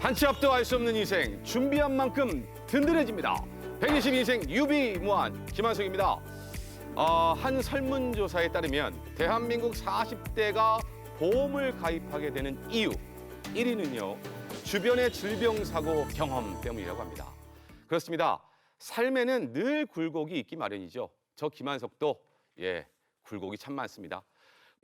한 치 앞도 알 수 없는 인생, 준비한 만큼 든든해집니다. 120인생 유비무한 김한석입니다. 한 설문조사에 따르면 대한민국 40대가 보험을 가입하게 되는 이유 1위는요. 주변의 질병사고 경험 때문이라고 합니다. 그렇습니다. 삶에는 늘 굴곡이 있기 마련이죠. 저 김한석도 굴곡이 참 많습니다.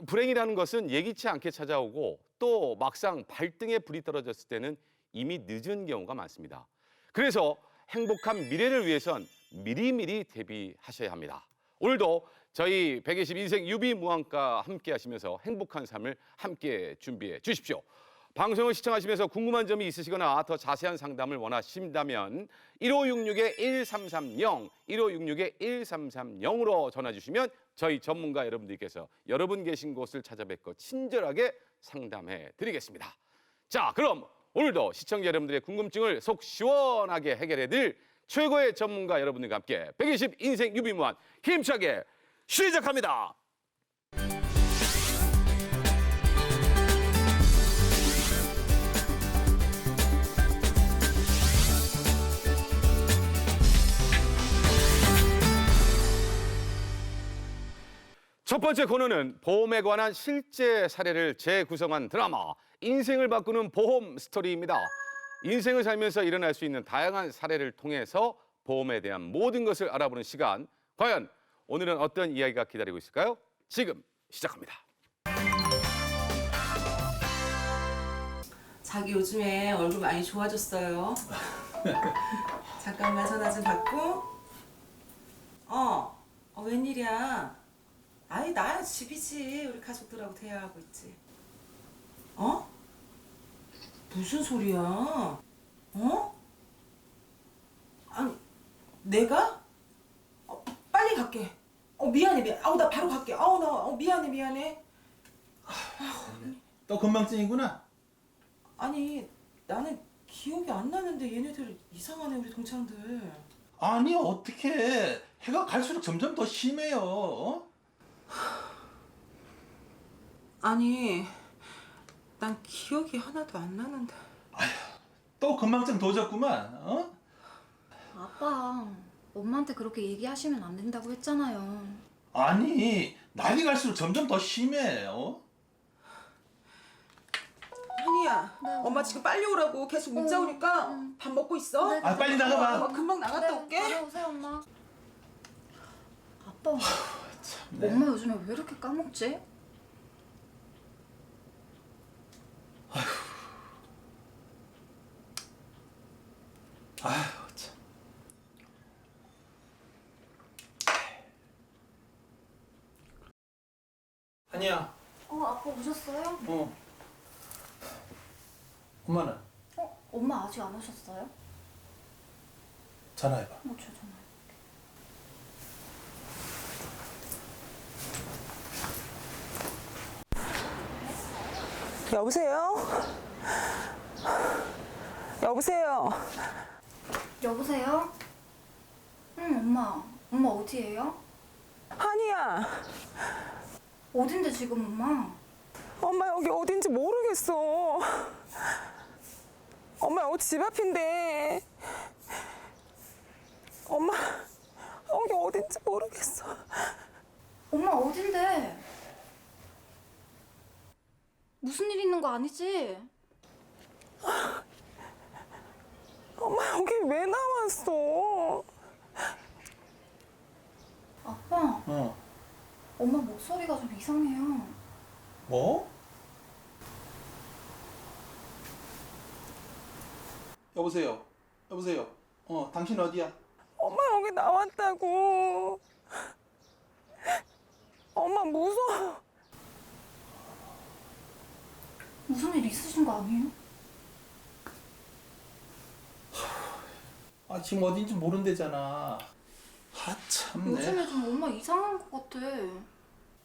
불행이라는 것은 예기치 않게 찾아오고 또 막상 발등에 불이 떨어졌을 때는 이미 늦은 경우가 많습니다. 그래서 행복한 미래를 위해선 미리미리 대비하셔야 합니다. 오늘도 저희 120인생 유비무한과 함께 하시면서 행복한 삶을 함께 준비해 주십시오. 방송을 시청하시면서 궁금한 점이 있으시거나 더 자세한 상담을 원하신다면 1566-1330, 1566-1330으로 전화 주시면 저희 전문가 여러분들께서 여러분 계신 곳을 찾아뵙고 친절하게 상담해 드리겠습니다. 자, 그럼 오늘도 시청자 여러분들의 궁금증을 속 시원하게 해결해 드릴 최고의 전문가 여러분들과 함께 120인생 유비무한 힘차게 시작합니다. 첫 번째 코너는 보험에 관한 실제 사례를 재구성한 드라마 인생을 바꾸는 보험 스토리입니다. 인생을 살면서 일어날 수 있는 다양한 사례를 통해서 보험에 대한 모든 것을 알아보는 시간. 과연 오늘은 어떤 이야기가 기다리고 있을까요? 지금 시작합니다. 자기 요즘에 얼굴 많이 좋아졌어요. 잠깐만 전화 좀 받고. 웬일이야? 아이 나야 집이지. 우리 가족들하고 대화하고 있지. 무슨 소리야? 아니 내가? 빨리 갈게. 미안해. 나 바로 갈게. 나 미안해. 또 건망증이구나. 아니 나는 기억이 안 나는데 얘네들 이상하네 우리 동창들. 아니 어떻게 해가 갈수록 점점 더 심해요. 아니 난 기억이 하나도 안 나는데. 또 건망증 도졌구만. 아빠, 엄마한테 그렇게 얘기하시면 안 된다고 했잖아요. 아니 날이 갈수록 점점 더 심해. 한이야, 네, 엄마 지금 빨리 오라고 계속 문자 오니까 밥 먹고 있어? 네. 빨리 나가봐. 금방 나갔다 올게. 다녀오세요, 엄마. 아빠, 엄마 요즘에 왜 이렇게 까먹지? 아휴 참. 한이야. 아빠 오셨어요? 엄마는 엄마 아직 안 오셨어요? 전화해봐. 저 전화. 여보세요? 여보세요? 여보세요? 응, 엄마. 엄마 어디예요? 한이야, 어딘데 지금 엄마? 엄마 여기 어딘지 모르겠어. 엄마 여기 집 앞인데. 엄마 여기 어딘지 모르겠어. 엄마 어딘데? 무슨 일 있는 거 아니지? 엄마 여기 왜 나왔어? 아빠, 엄마 목소리가 좀 이상해요. 뭐? 여보세요. 당신 어디야? 엄마 여기 나왔다고. 엄마 무서워. 무슨 일 있으신 거 아니에요? 지금 어딘지 모른대잖아. 참네. 요즘에 좀 엄마 이상한 것 같아.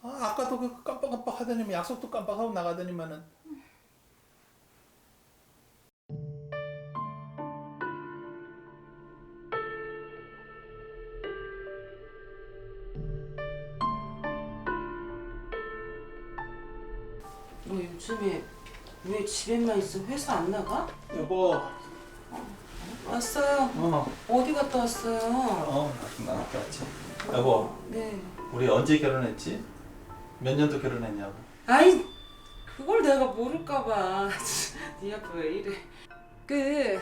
아까도 그 깜빡깜빡 하더니만 약속도 깜빡하고 나가더니만은. 너 요즘에 왜 집에만 있어? 회사 안 나가? 여보. 왔어요. 어디 갔다 왔어요? 나갔다 왔지. 여보, 네. 우리 언제 결혼했지? 몇 년도 결혼했냐고. 아이, 그걸 내가 모를까봐. 네 아빠 왜 이래?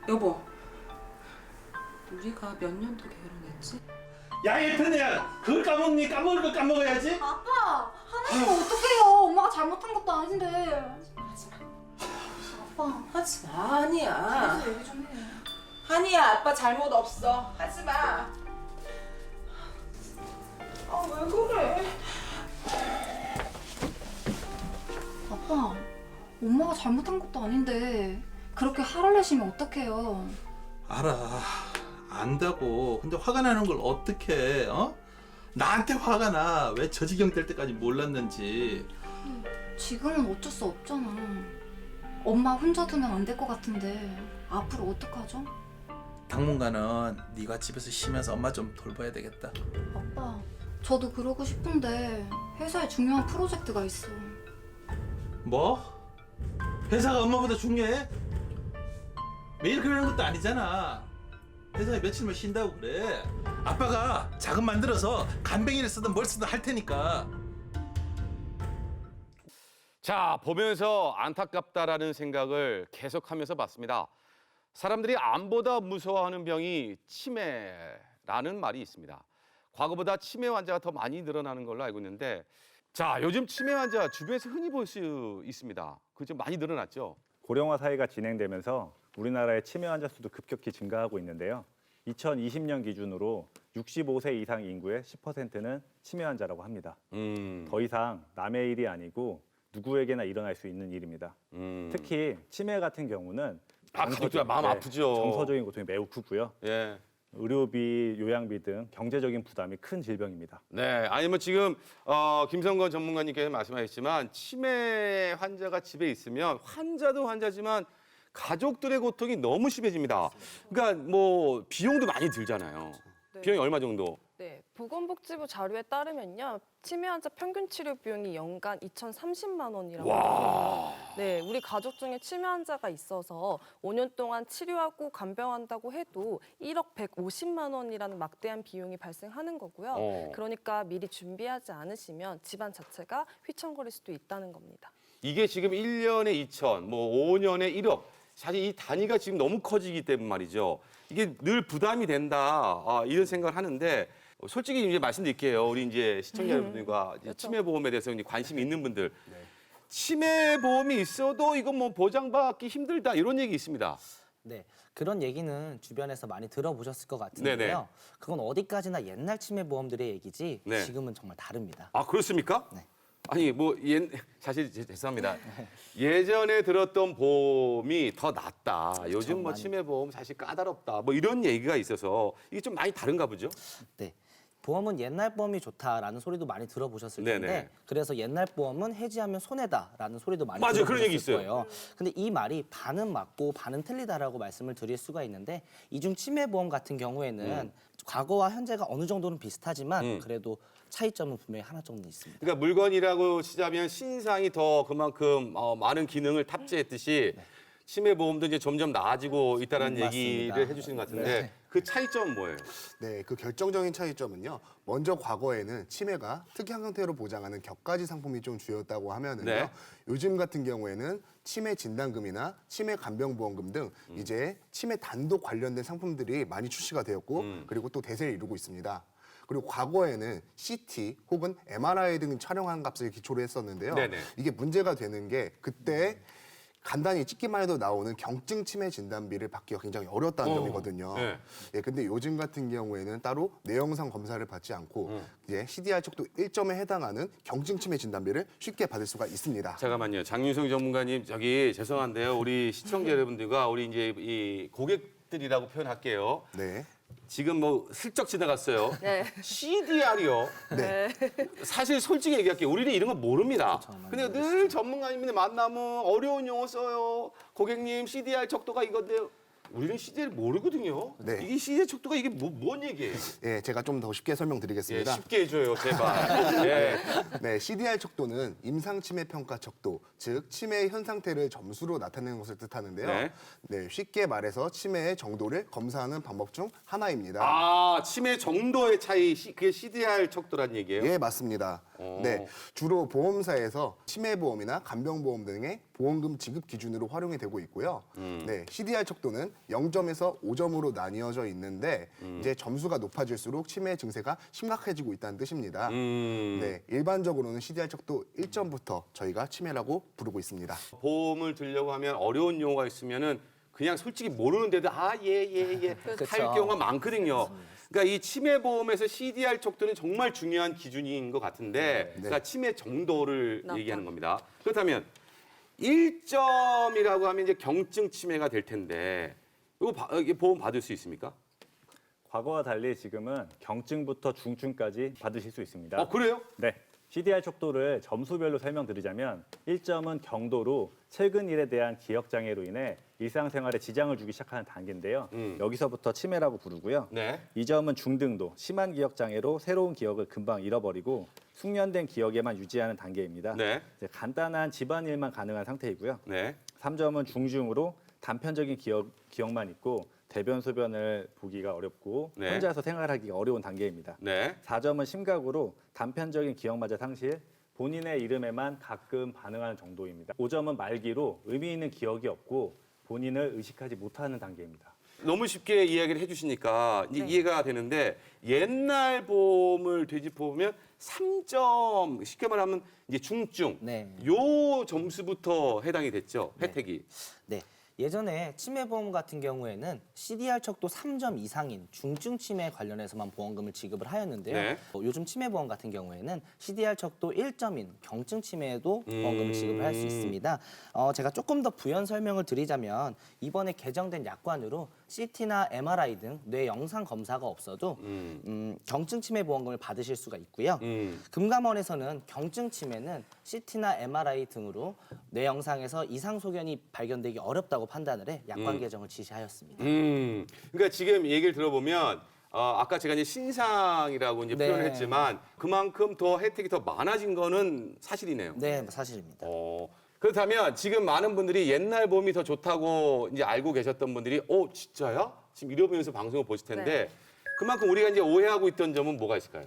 여보, 우리가 몇 년도 결혼했지? 야, 예편이야. 그걸 까먹니? 까먹을 걸 까먹어야지. 아빠! 하나님은 어떡해요? 엄마가 잘못한 것도 아닌데. 하지 마. 아빠, 하지 마, 아니야. 그래서 얘기 좀 해. 한이야, 아빠 잘못 없어. 하지 마. 아, 왜 그래? 아빠, 엄마가 잘못한 것도 아닌데 그렇게 화를 내시면 어떡해요? 알아. 안다고. 근데 화가 나는 걸 어떻게 어? 나한테 화가 나. 왜 저 지경 될 때까지 몰랐는지. 지금은 어쩔 수 없잖아. 엄마 혼자 두면 안 될 것 같은데 앞으로 어떡하죠? 당분간은 네가 집에서 쉬면서 엄마 좀 돌봐야 되겠다. 아빠, 저도 그러고 싶은데 회사에 중요한 프로젝트가 있어. 뭐? 회사가 엄마보다 중요해? 매일 그러는 것도 아니잖아. 회사에 며칠만 쉰다고 그래. 아빠가 자금 만들어서 간병인을 쓰든 뭘 쓰든 할 테니까. 자, 보면서 안타깝다라는 생각을 계속하면서 봤습니다. 사람들이 암보다 무서워하는 병이 치매라는 말이 있습니다. 과거보다 치매 환자가 더 많이 늘어나는 걸로 알고 있는데, 자, 요즘 치매 환자 주변에서 흔히 볼 수 있습니다. 그죠? 많이 늘어났죠? 고령화 사회가 진행되면서 우리나라의 치매 환자 수도 급격히 증가하고 있는데요. 2020년 기준으로 65세 이상 인구의 10%는 치매 환자라고 합니다. 더 이상 남의 일이 아니고 누구에게나 일어날 수 있는 일입니다. 특히 치매 같은 경우는 가족들 마음 아프죠. 정서적인 고통이 매우 크고요. 예. 의료비, 요양비 등 경제적인 부담이 큰 질병입니다. 네, 아니면 지금 김성건 전문가님께서 말씀하셨지만 치매 환자가 집에 있으면 환자도 환자지만 가족들의 고통이 너무 심해집니다. 그러니까 뭐 비용도 많이 들잖아요. 네. 비용이 얼마 정도? 네, 보건복지부 자료에 따르면요, 치매 환자 평균 치료 비용이 연간 2,030만 원이라고 와. 합니다. 네, 우리 가족 중에 치매 환자가 있어서 5년 동안 치료하고 간병한다고 해도 1억 150만 원이라는 막대한 비용이 발생하는 거고요. 그러니까 미리 준비하지 않으시면 집안 자체가 휘청거릴 수도 있다는 겁니다. 이게 지금 1년에 2천, 뭐 5년에 1억. 사실 이 단위가 지금 너무 커지기 때문에 말이죠. 이게 늘 부담이 된다, 이런 생각을 하는데 솔직히 이제 말씀드릴게요. 우리 이제 시청자 여러분들과 이제 그렇죠. 치매 보험에 대해서 이제 관심이 있는 분들, 치매 보험이 있어도 이건 뭐 보장받기 힘들다 이런 얘기 있습니다. 네, 그런 얘기는 주변에서 많이 들어보셨을 것 같은데요. 네네. 그건 어디까지나 옛날 치매 보험들의 얘기지 네. 지금은 정말 다릅니다. 아, 그렇습니까? 네. 아니 뭐 사실 죄송합니다. 예전에 들었던 보험이 더 낫다. 요즘 뭐 많이. 치매 보험 사실 까다롭다. 뭐 이런 얘기가 있어서 이게 좀 많이 다른가 보죠? 네. 보험은 옛날 보험이 좋다라는 소리도 많이 들어보셨을 텐데 네네. 그래서 옛날 보험은 해지하면 손해다라는 소리도 많이 맞아요. 그런 얘기 들어보셨을 있어요. 거예요. 근데 이 말이 반은 맞고 반은 틀리다라고 말씀을 드릴 수가 있는데 이중 치매 보험 같은 경우에는 과거와 현재가 어느 정도는 비슷하지만 그래도 차이점은 분명히 하나 정도 있습니다. 그러니까 물건이라고 치자면 신상이 더 그만큼 많은 기능을 탑재했듯이 치매 보험도 이제 점점 나아지고 있다는 얘기를 맞습니다. 해주시는 것 같은데 그 차이점은 뭐예요? 네, 그 결정적인 차이점은요. 먼저 과거에는 치매가 특이한 형태로 보장하는 격가지 상품이 좀 주였다고 하면은요. 네. 요즘 같은 경우에는 치매 진단금이나 치매 간병보험금 등 이제 치매 단독 관련된 상품들이 많이 출시가 되었고 그리고 또 대세를 이루고 있습니다. 그리고 과거에는 CT 혹은 MRI 등 촬영한 값을 기초로 했었는데요. 네네. 이게 문제가 되는 게 그때 간단히 찍기만 해도 나오는 경증 치매 진단비를 받기가 굉장히 어려웠다는 점이거든요. 네. 예, 근데 요즘 같은 경우에는 따로 내영상 검사를 받지 않고 이제 CDR 척도 1점에 해당하는 경증 치매 진단비를 쉽게 받을 수가 있습니다. 잠깐만요. 장윤성 전문가님 저기 죄송한데요. 우리 시청자 여러분들과 우리 이제 이 고객들이라고 표현할게요. 네. 지금 뭐 슬쩍 지나갔어요. 네. CDR이요. 네. 사실 솔직히 얘기할게요. 우리는 이런 거 모릅니다. 근데 늘 전문가님들 만나면 어려운 용어 써요. 고객님 CDR 척도가 이건데요. 우리는 CD를 모르거든요. 네. 이게 CD의 척도가 이게 뭔 얘기예요? 예, 제가 좀 더 쉽게 예, 설명드리겠습니다. 쉽게 해줘요, 제발. 예. 네, CDR 척도는 임상 치매 평가 척도, 즉 치매의 현 상태를 점수로 나타내는 것을 뜻하는데요. 네. 네, 쉽게 말해서 치매의 정도를 검사하는 방법 중 하나입니다. 아, 치매 정도의 차이, 그게 CDR 척도란 얘기예요? 예, 맞습니다. 네, 주로 보험사에서 치매보험이나 간병보험 등의 보험금 지급 기준으로 활용이 되고 있고요. 네, CDR 척도는 0점에서 5점으로 나뉘어져 있는데 이제 점수가 높아질수록 치매 증세가 심각해지고 있다는 뜻입니다. 네, 일반적으로는 CDR 척도 1점부터 저희가 치매라고 부르고 있습니다. 보험을 들려고 하면 어려운 용어가 있으면은 그냥 솔직히 모르는데도 예. 할 경우가 많거든요. 그러니까 이 치매 보험에서 CDR 척도는 정말 중요한 기준인 것 같은데, 그러니까 치매 정도를 얘기하는 겁니다. 그렇다면 1점이라고 하면 이제 경증 치매가 될 텐데, 이게 보험 받을 수 있습니까? 과거와 달리 지금은 경증부터 중증까지 받으실 수 있습니다. 그래요? 네. CDR 척도를 점수별로 설명드리자면 1점은 경도로 최근 일에 대한 기억 장애로 인해 일상생활에 지장을 주기 시작하는 단계인데요. 여기서부터 치매라고 부르고요. 네. 2점은 중등도, 심한 기억 장애로 새로운 기억을 금방 잃어버리고 숙련된 기억에만 유지하는 단계입니다. 네. 이제 간단한 집안일만 가능한 상태이고요. 네. 3점은 중증으로 단편적인 기억만 있고 대변 소변을 보기가 어렵고 네. 혼자서 생활하기가 어려운 단계입니다. 네. 4점은 심각으로 단편적인 기억마저 상실, 본인의 이름에만 가끔 반응하는 정도입니다. 5점은 말기로 의미 있는 기억이 없고 본인을 의식하지 못하는 단계입니다. 너무 쉽게 이야기를 해주시니까 이제 네. 이해가 되는데 옛날 보험을 되짚어보면 3점, 쉽게 말하면 이제 중증, 네. 요 점수부터 해당이 됐죠, 혜택이. 네. 예전에 치매보험 같은 경우에는 CDR 척도 3점 이상인 중증 치매 관련해서만 보험금을 지급을 하였는데요. 네. 요즘 치매보험 같은 경우에는 CDR 척도 1점인 경증 치매에도 보험금을 지급을 할 수 있습니다. 제가 조금 더 부연 설명을 드리자면 이번에 개정된 약관으로 CT나 MRI 등 뇌 영상 검사가 없어도 경증 치매 보험금을 받으실 수가 있고요. 금감원에서는 경증 치매는 CT나 MRI 등으로 뇌 영상에서 이상 소견이 발견되기 어렵다고 판단을 해 약관 개정을 지시하였습니다. 그러니까 지금 얘기를 들어보면 아까 제가 이제 신상이라고 이제 네. 표현을 했지만 그만큼 더 혜택이 더 많아진 거는 사실이네요. 네, 사실입니다. 그렇다면 지금 많은 분들이 옛날 보험이 더 좋다고 이제 알고 계셨던 분들이 진짜야? 지금 이러면서 방송을 보실 텐데 그만큼 우리가 이제 오해하고 있던 점은 뭐가 있을까요?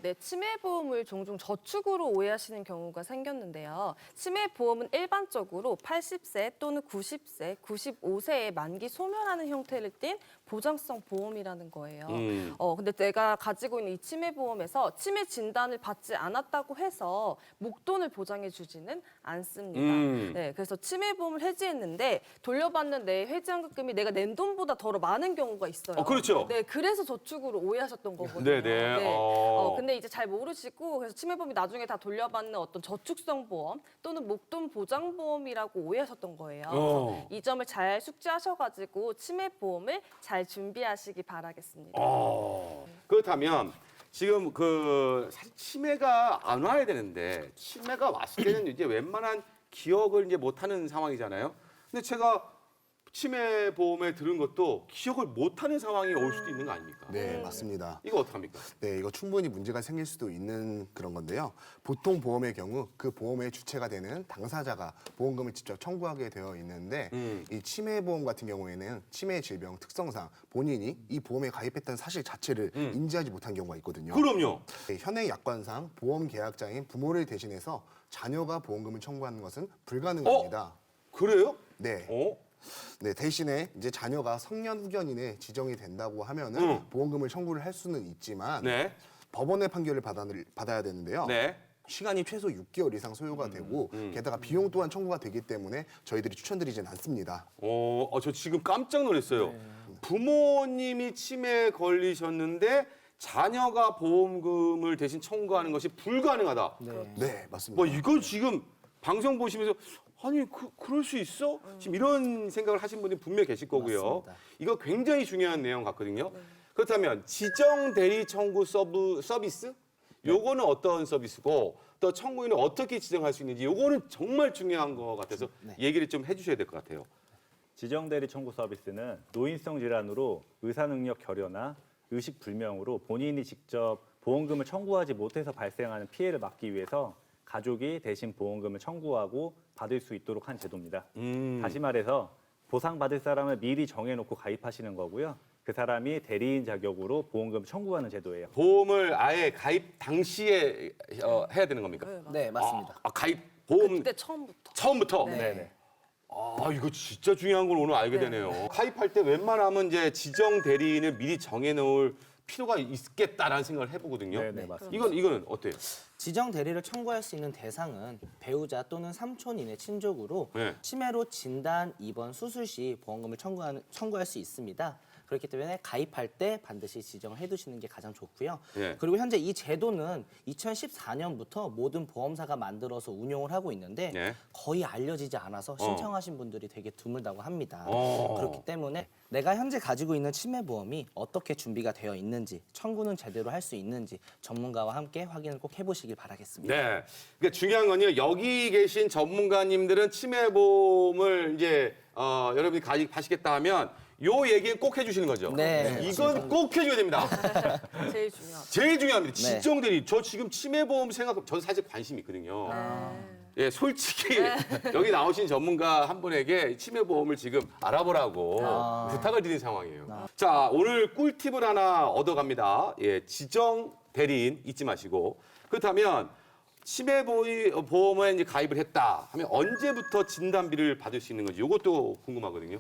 네, 치매보험을 종종 저축으로 오해하시는 경우가 생겼는데요. 치매보험은 일반적으로 80세 또는 90세, 95세에 만기 소멸하는 형태를 띈 보장성 보험이라는 거예요. 근데 내가 가지고 있는 이 치매보험에서 치매 진단을 받지 않았다고 해서 목돈을 보장해 주지는 않습니다. 네, 그래서 치매보험을 해지했는데 돌려받는 내 해지환급금이 내가 낸 돈보다 더 많은 경우가 있어요. 그렇죠. 네, 그래서 저축으로 오해하셨던 거거든요. 네네. 근데 이제 잘 모르시고 그래서 치매보험이 나중에 다 돌려받는 어떤 저축성 보험 또는 목돈 보장 보험이라고 오해하셨던 거예요. 그래서 이 점을 잘 숙지하셔가지고 치매보험을 잘 준비하시기 바라겠습니다. 그렇다면 지금 사실 치매가 안 와야 되는데 치매가 왔을 때는 이제 웬만한 기억을 이제 못하는 상황이잖아요. 근데 제가 치매 보험에 들은 것도 기억을 못하는 상황이 올 수도 있는 거 아닙니까? 네, 맞습니다. 이거 어떡합니까? 네, 이거 충분히 문제가 생길 수도 있는 그런 건데요. 보통 보험의 경우 그 보험의 주체가 되는 당사자가 보험금을 직접 청구하게 되어 있는데 이 치매 보험 같은 경우에는 치매 질병 특성상 본인이 이 보험에 가입했다는 사실 자체를 인지하지 못한 경우가 있거든요. 그럼요. 네, 현행 약관상 보험 계약자인 부모를 대신해서 자녀가 보험금을 청구하는 것은 불가능합니다. 그래요? 네. 어? 네, 대신에 이제 자녀가 성년 후견인에 지정이 된다고 하면은 보험금을 청구를 할 수는 있지만 네. 법원의 판결을 받아야 되는데요. 네. 시간이 최소 6개월 이상 소요가 되고 게다가 비용 또한 청구가 되기 때문에 저희들이 추천드리진 않습니다. 저 지금 깜짝 놀랐어요. 부모님이 치매에 걸리셨는데 자녀가 보험금을 대신 청구하는 것이 불가능하다. 네, 맞습니다. 뭐 이건 지금 방송 보시면서 아니 그럴 수 있어? 지금 이런 생각을 하신 분이 분명히 계실 거고요. 맞습니다. 이거 굉장히 중요한 내용 같거든요. 그렇다면 지정 대리 청구 서비스? 요거는 어떤 서비스고 또 청구인은 어떻게 지정할 수 있는지 요거는 정말 중요한 것 같아서 얘기를 좀 해주셔야 될 것 같아요. 지정대리 청구 서비스는 노인성 질환으로 의사능력 결여나 의식 불명으로 본인이 직접 보험금을 청구하지 못해서 발생하는 피해를 막기 위해서 가족이 대신 보험금을 청구하고 받을 수 있도록 한 제도입니다. 다시 말해서 보상받을 사람을 미리 정해놓고 가입하시는 거고요. 그 사람이 대리인 자격으로 보험금을 청구하는 제도예요. 보험을 아예 가입 당시에 해야 되는 겁니까? 네, 맞습니다. 가입 보험 그때 처음부터. 처음부터. 네네. 아, 이거 진짜 중요한 걸 오늘 알게 되네요. 가입할 때 웬만하면 이제 지정 대리인을 미리 정해놓을 필요가 있겠다라는 생각을 해보거든요. 네네, 맞습니다. 이거는 어때요? 지정 대리를 청구할 수 있는 대상은 배우자 또는 삼촌인의 친족으로 네. 치매로 진단, 입원, 수술 시 보험금을 청구할 수 있습니다. 그렇기 때문에 가입할 때 반드시 지정을 해두시는 게 가장 좋고요. 예. 그리고 현재 이 제도는 2014년부터 모든 보험사가 만들어서 운용을 하고 있는데 예. 거의 알려지지 않아서 신청하신 분들이 되게 드물다고 합니다. 어. 그렇기 때문에 내가 현재 가지고 있는 치매보험이 어떻게 준비가 되어 있는지, 청구는 제대로 할 수 있는지 전문가와 함께 확인을 꼭 해보시길 바라겠습니다. 네. 그러니까 중요한 건요. 여기 계신 전문가님들은 치매보험을 이제 여러분이 가입하시겠다 하면 요 얘기는 꼭 해주시는 거죠. 네. 이건 꼭 해줘야 됩니다. 제일 중요하죠. 제일 중요합니다. 네. 지정 대리. 저 지금 치매보험 저는 사실 관심 있거든요. 예, 솔직히 여기 나오신 전문가 한 분에게 치매보험을 지금 알아보라고 부탁을 드린 상황이에요. 자, 오늘 꿀팁을 하나 얻어갑니다. 예, 지정 대리인 잊지 마시고. 그렇다면 치매보험에 이제 가입을 했다 하면 언제부터 진단비를 받을 수 있는 건지 이것도 궁금하거든요.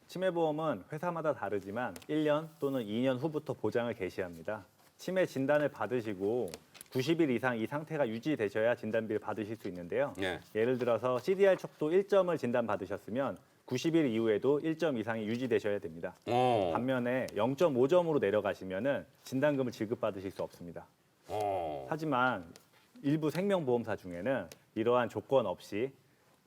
치매보험은 회사마다 다르지만 1년 또는 2년 후부터 보장을 개시합니다. 치매 진단을 받으시고 90일 이상 이 상태가 유지되셔야 진단비를 받으실 수 있는데요. 예. 예를 들어서 CDR 척도 1점을 진단받으셨으면 90일 이후에도 1점 이상이 유지되셔야 됩니다. 반면에 0.5점으로 내려가시면 진단금을 지급받으실 수 없습니다. 하지만 일부 생명보험사 중에는 이러한 조건 없이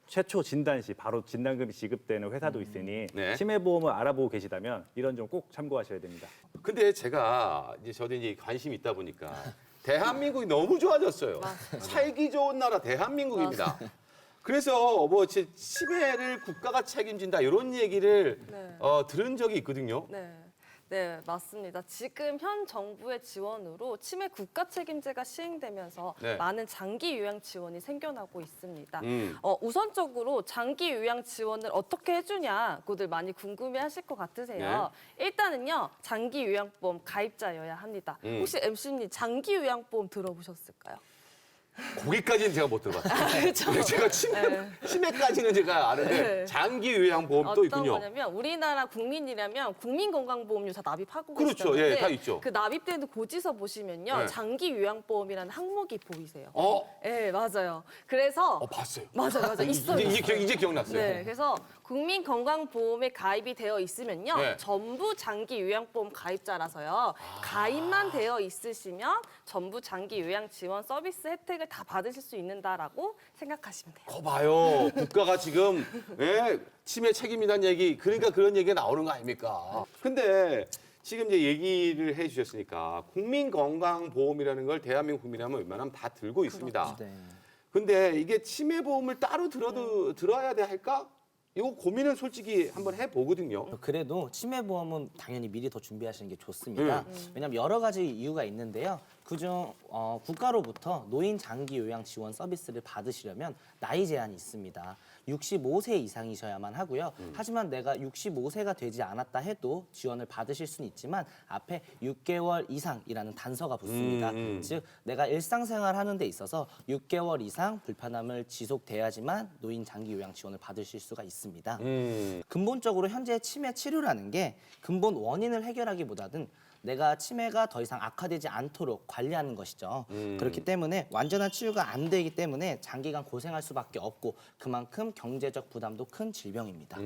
최초 진단 시 바로 진단금이 지급되는 회사도 있으니 네. 치매보험을 알아보고 계시다면 이런 점 꼭 참고하셔야 됩니다. 근데 제가 저도 이제 관심이 있다 보니까 대한민국이 너무 좋아졌어요. 살기 좋은 나라 대한민국입니다. 그래서 뭐 치매를 국가가 책임진다 이런 얘기를 네. 들은 적이 있거든요. 네, 맞습니다. 지금 현 정부의 지원으로 치매 국가 책임제가 시행되면서 네. 많은 장기 요양 지원이 생겨나고 있습니다. 음. 우선적으로 장기 요양 지원을 어떻게 해주냐고들 많이 궁금해하실 것 같으세요. 일단은요, 장기 요양보험 가입자여야 합니다. 혹시 MC님 장기 요양보험 들어보셨을까요? 거기까지는 제가 못 들어봤어요. 그렇죠. 근데 제가 치매까지는 제가 아는데 네. 장기 요양보험 또 어떤 있군요. 거냐면 우리나라 국민이라면 국민건강보험료 다 납입하고 그렇죠. 계시잖아요. 예, 다 있죠. 그 납입되는 고지서 보시면요. 네. 장기 요양보험이라는 항목이 보이세요. 어? 네, 맞아요. 그래서 봤어요. 맞아요. 있어요. 이제 기억났어요. 네, 그래서 국민건강보험에 가입이 되어 있으면요. 네. 전부 장기 요양보험 가입자라서요. 가입만 되어 있으시면 전부 장기 요양 지원 서비스 혜택을 다 받으실 수 있는다라고 생각하시면 돼요. 거 봐요. 국가가 지금 치매 책임이라는 얘기, 그러니까 그런 얘기가 나오는 거 아닙니까? 근데 지금 이제 얘기를 해 주셨으니까 국민건강보험이라는 걸 대한민국 국민이라면 웬만하면 다 들고 있습니다. 네. 근데 이게 치매보험을 따로 들어야 돼 할까? 이거 고민은 솔직히 한번 해보거든요. 그래도 치매보험은 당연히 미리 더 준비하시는 게 좋습니다. 왜냐하면 여러 가지 이유가 있는데요. 그중 국가로부터 노인 장기 요양 지원 서비스를 받으시려면 나이 제한이 있습니다. 65세 이상이셔야만 하고요. 하지만 내가 65세가 되지 않았다 해도 지원을 받으실 수는 있지만 앞에 6개월 이상이라는 단서가 붙습니다. 즉 내가 일상생활 하는 데 있어서 6개월 이상 불편함을 지속돼야지만 노인 장기 요양 지원을 받으실 수가 있습니다. 근본적으로 현재 치매 치료라는 게 근본 원인을 해결하기보다는 내가 치매가 더 이상 악화되지 않도록 관리하는 것이죠. 그렇기 때문에 완전한 치유가 안 되기 때문에 장기간 고생할 수밖에 없고 그만큼 경제적 부담도 큰 질병입니다.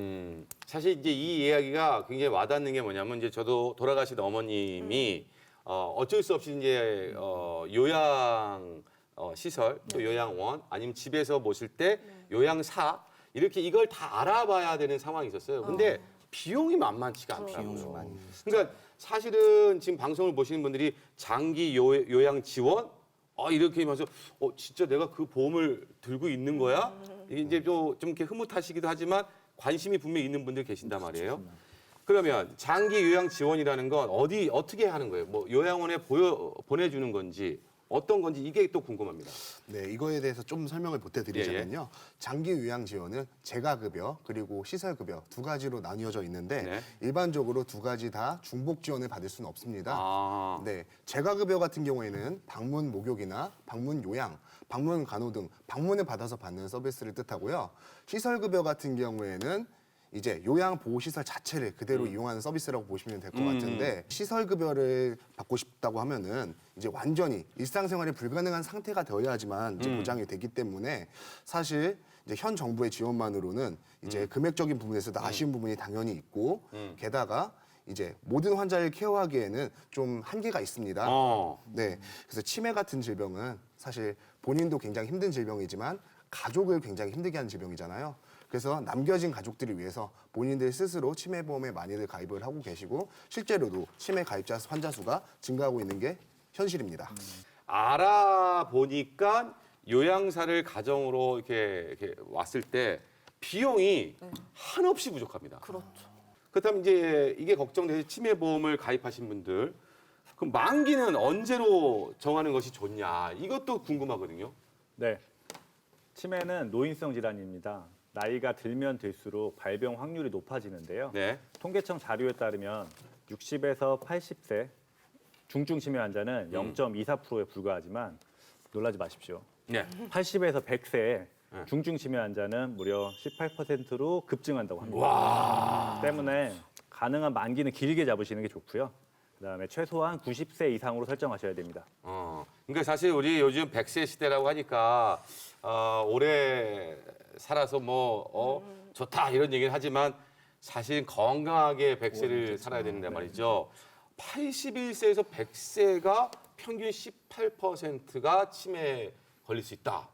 사실 이제 이 이야기가 굉장히 와닿는 게 뭐냐면 이제 저도 돌아가신 어머님이 어쩔 수 없이 이제 요양 시설 또 요양원 아니면 집에서 모실 때 요양사 이렇게 이걸 다 알아봐야 되는 상황이 있었어요. 근데 비용이 만만치가 않더라고요. 그러니까 사실은 지금 방송을 보시는 분들이 장기 요양 지원 이렇게 하면서 진짜 내가 그 보험을 들고 있는 거야? 이게 이제 좀 이렇게 흐뭇하시기도 하지만 관심이 분명히 있는 분들 계신단 말이에요. 그러면 장기 요양 지원이라는 건 어떻게 하는 거예요? 뭐 요양원에 보내주는 건지 어떤 건지 이게 또 궁금합니다. 네, 이거에 대해서 좀 설명을 보태드리자면요. 장기 요양 지원은 재가급여 그리고 시설급여 두 가지로 나뉘어져 있는데 네. 일반적으로 두 가지 다 중복 지원을 받을 수는 없습니다. 아, 네, 재가급여 같은 경우에는 방문 목욕이나 방문 요양, 방문 간호 등 방문을 받아서 받는 서비스를 뜻하고요. 시설급여 같은 경우에는 이제 요양보호시설 자체를 그대로 이용하는 서비스라고 보시면 될 것 같은데 시설급여를 받고 싶다고 하면은 이제 완전히 일상생활이 불가능한 상태가 되어야지만 이제 보장이 되기 때문에 사실 이제 현 정부의 지원만으로는 이제 금액적인 부분에서도 아쉬운 부분이 당연히 있고 게다가 이제 모든 환자를 케어하기에는 좀 한계가 있습니다. 네, 그래서 치매 같은 질병은 사실 본인도 굉장히 힘든 질병이지만 가족을 굉장히 힘들게 하는 질병이잖아요. 그래서 남겨진 가족들을 위해서 본인들 스스로 치매보험에 많이들 가입을 하고 계시고 실제로도 치매 가입자 환자 수가 증가하고 있는 게 현실입니다. 알아보니까 요양사를 가정으로 이렇게 왔을 때 비용이 한없이 부족합니다. 그렇죠. 그렇다면 이제 이게 걱정돼서 치매보험을 가입하신 분들 그럼 만기는 언제로 정하는 것이 좋냐 이것도 궁금하거든요. 네. 치매는 노인성 질환입니다. 나이가 들면 들수록 발병 확률이 높아지는데요. 네. 통계청 자료에 따르면 60에서 80세 중증 치매 환자는 0.24%에 불과하지만 놀라지 마십시오. 네. 80에서 100세 중증 치매 환자는 무려 18%로 급증한다고 합니다. 와. 때문에 가능한 만기는 길게 잡으시는 게 좋고요. 그다음에 최소한 90세 이상으로 설정하셔야 됩니다. 그러니까 사실 우리 요즘 100세 시대라고 하니까 오래 살아서 좋다 이런 얘기를 하지만 사실 건강하게 100세를 살아야 되는데 말이죠. 81세에서 100세가 평균 18%가 치매에 걸릴 수 있다.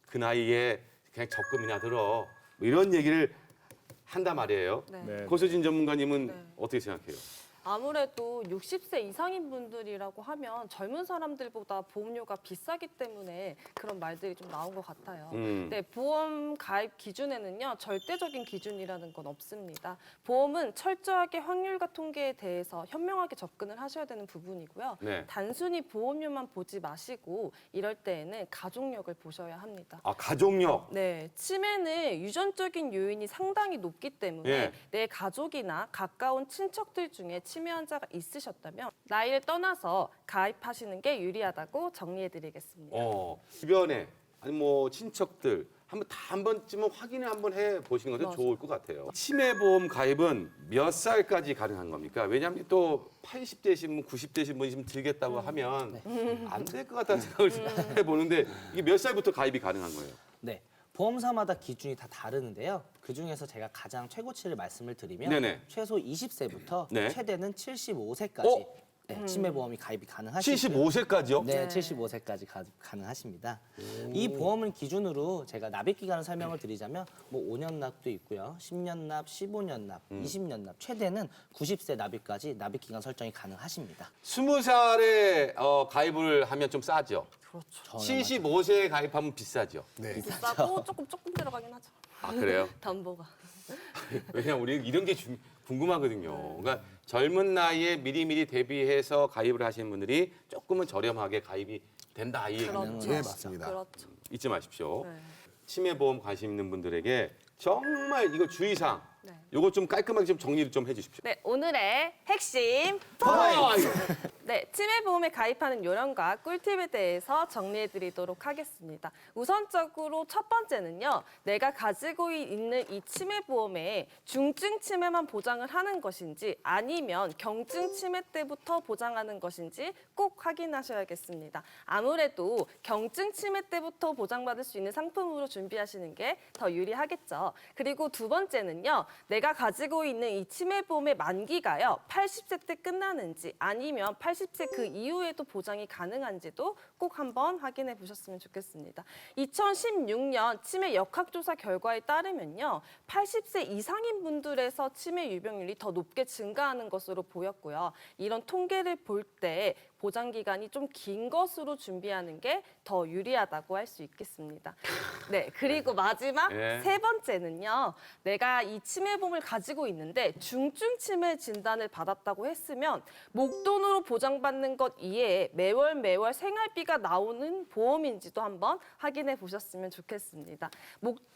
그 나이에 그냥 적금이나 들어 뭐 이런 얘기를 한단 말이에요. 네. 네. 고서진 전문가님은 네. 어떻게 생각해요? 아무래도 60세 이상인 분들이라고 하면 젊은 사람들보다 보험료가 비싸기 때문에 그런 말들이 좀 나온 것 같아요. 네, 보험 가입 기준에는요, 절대적인 기준이라는 건 없습니다. 보험은 철저하게 확률과 통계에 대해서 현명하게 접근을 하셔야 되는 부분이고요. 네. 단순히 보험료만 보지 마시고 이럴 때에는 가족력을 보셔야 합니다. 아, 가족력. 네, 치매는 유전적인 요인이 상당히 높기 때문에 예. 내 가족이나 가까운 친척들 중에 치매 환자가 있으셨다면 나이를 떠나서 가입하시는 게 유리하다고 정리해드리겠습니다. 주변에 아니 뭐 친척들 한 번쯤은 확인을 한번 해 보시는 것도 맞아요. 좋을 것 같아요. 치매보험 가입은 몇 살까지 가능한 겁니까? 왜냐하면 또 80대신 분, 90대신 분이 좀 들겠다고 하면 안 될 것 같다는 생각을 해보는데 이게 몇 살부터 가입이 가능한 거예요? 네. 보험사마다 기준이 다 다르는데요. 그중에서 제가 가장 최고치를 말씀을 드리면 네네. 최소 20세부터 네. 최대는 75세까지 어? 네, 치매보험이 가입이 가능하시고요. 75세까지요? 네, 75세까지 가능하십니다. 이 보험을 기준으로 제가 납입 기간을 설명을 드리자면 뭐 5년 납도 있고요. 10년 납, 15년 납, 20년 납, 최대는 90세 납입까지 납입 기간 설정이 가능하십니다. 20살에 가입을 하면 좀 싸죠? 그렇죠. 75세에 가입하면 비싸죠? 네. 비싸고 조금 들어가긴 하죠. 아, 그래요? 담보가. 왜냐면 우리 이런 게 궁금하거든요. 그러니까 젊은 나이에 미리미리 대비해서 가입을 하시는 분들이 조금은 저렴하게 가입이 된다 이 얘기는 그렇죠. 네, 맞습니다. 그렇죠. 잊지 마십시오. 네. 치매보험 관심 있는 분들에게 정말 이거 주의사항 네. 요거 좀 깔끔하게 좀 정리를 좀 해주십시오. 네, 오늘의 핵심 네, 치매보험에 가입하는 요령과 꿀팁에 대해서 정리해드리도록 하겠습니다. 우선적으로 첫 번째는요, 내가 가지고 있는 이 치매보험에 중증 치매만 보장을 하는 것인지 아니면 경증 치매 때부터 보장하는 것인지 꼭 확인하셔야겠습니다. 아무래도 경증 치매 때부터 보장받을 수 있는 상품으로 준비하시는 게 더 유리하겠죠. 그리고 두 번째는요, 내가 가지고 있는 이 치매보험의 만기가요, 80세 때 끝나는지 아니면 80세 그 이후에도 보장이 가능한지도 꼭 한번 확인해 보셨으면 좋겠습니다. 2016년 치매 역학조사 결과에 따르면요. 80세 이상인 분들에서 치매 유병률이 더 높게 증가하는 것으로 보였고요. 이런 통계를 볼 때 보장 기간이 좀 긴 것으로 준비하는 게 더 유리하다고 할 수 있겠습니다. 네, 그리고 마지막 네. 세 번째는요. 내가 이 치매보험을 가지고 있는데 중증 치매 진단을 받았다고 했으면 목돈으로 보장받는 것 이외에 매월 생활비가 나오는 보험인지도 한번 확인해 보셨으면 좋겠습니다.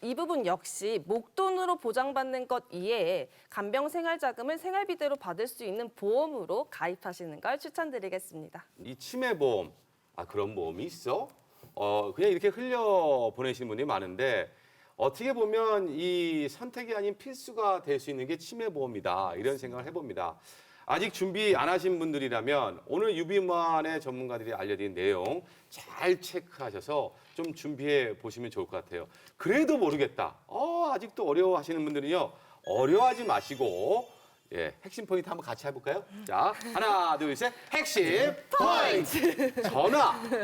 이 부분 역시 목돈으로 보장받는 것 이외에 간병생활자금을 생활비대로 받을 수 있는 보험으로 가입하시는 걸 추천드리겠습니다. 이 치매보험, 그런 보험이 있어? 그냥 이렇게 흘려 보내시는 분들이 많은데 어떻게 보면 이 선택이 아닌 필수가 될 수 있는 게 치매보험이다. 이런 생각을 해봅니다. 아직 준비 안 하신 분들이라면 오늘 유비무환의 전문가들이 알려드린 내용 잘 체크하셔서 좀 준비해 보시면 좋을 것 같아요. 그래도 모르겠다. 아직도 어려워하시는 분들은요. 어려워하지 마시고 핵심 포인트 한번 같이 해볼까요? 자, 하나, 둘, 셋. 핵심 포인트!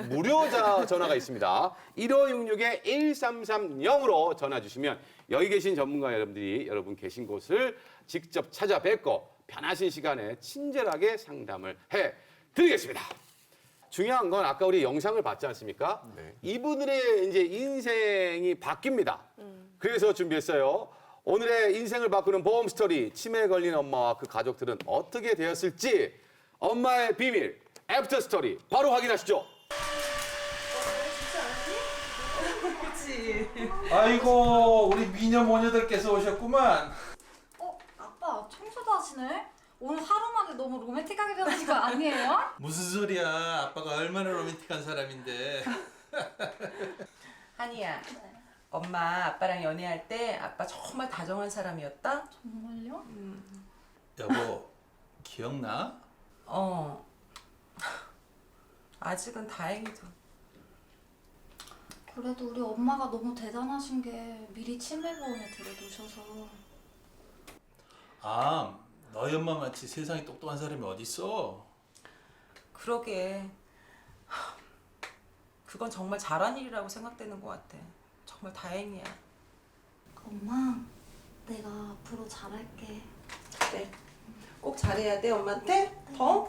무료 전화가 있습니다. 1566-1330으로 전화 주시면 여기 계신 전문가 여러분들이 여러분 계신 곳을 직접 찾아뵙고 편하신 시간에 친절하게 상담을 해드리겠습니다. 중요한 건 아까 우리 영상을 봤지 않습니까? 네. 이분들의 이제 인생이 바뀝니다. 그래서 준비했어요. 오늘의 인생을 바꾸는 보험 스토리, 치매에 걸린 엄마와 그 가족들은 어떻게 되었을지 엄마의 비밀, 애프터 스토리 바로 확인하시죠. 그렇지. 아이고 우리 미녀 모녀들께서 오셨구만. 아빠 청소도 하시네? 오늘 하루 만에 너무 로맨틱하게 변하신 거 아니에요? 무슨 소리야? 아빠가 얼마나 로맨틱한 사람인데. 한이야. 엄마 아빠랑 연애할 때 아빠 정말 다정한 사람이었다. 정말요? 여보 기억나? 아직은 다행히도. 그래도 우리 엄마가 너무 대단하신 게 미리 치매보험에 들어두셔서. 너희 엄마 마치 세상에 똑똑한 사람이 어딨어? 그러게. 그건 정말 잘한 일이라고 생각되는 것 같아. 정말 다행이야. 엄마, 내가 앞으로 잘할게. 그래. 꼭 잘해야 돼 엄마한테. 더?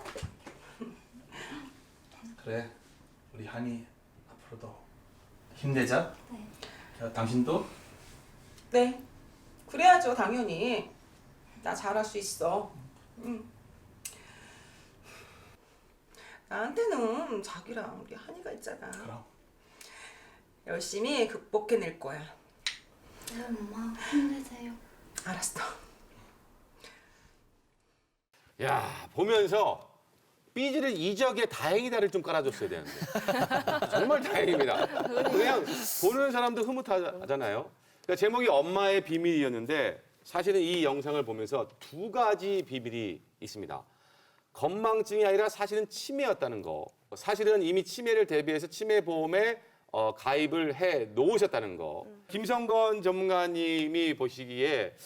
그래 우리 한이 앞으로도 힘내자. 네. 자, 당신도? 네. 그래야죠 당연히. 나 잘할 수 있어. 나한테는 자기랑 우리 한이가 있잖아. 그럼. 열심히 극복해낼 거야. 네, 엄마, 힘내세요. 알았어. 야, 보면서 삐지를 이적에 다행이다를 좀 깔아줬어야 되는데. 정말 다행입니다. 그냥 보는 사람도 흐뭇하잖아요. 그러니까 제목이 엄마의 비밀이었는데 사실은 이 영상을 보면서 두 가지 비밀이 있습니다. 건망증이 아니라 사실은 치매였다는 거. 사실은 이미 치매를 대비해서 치매보험에 가입을 해 놓으셨다는 거. 김성건 전문가님이 보시기에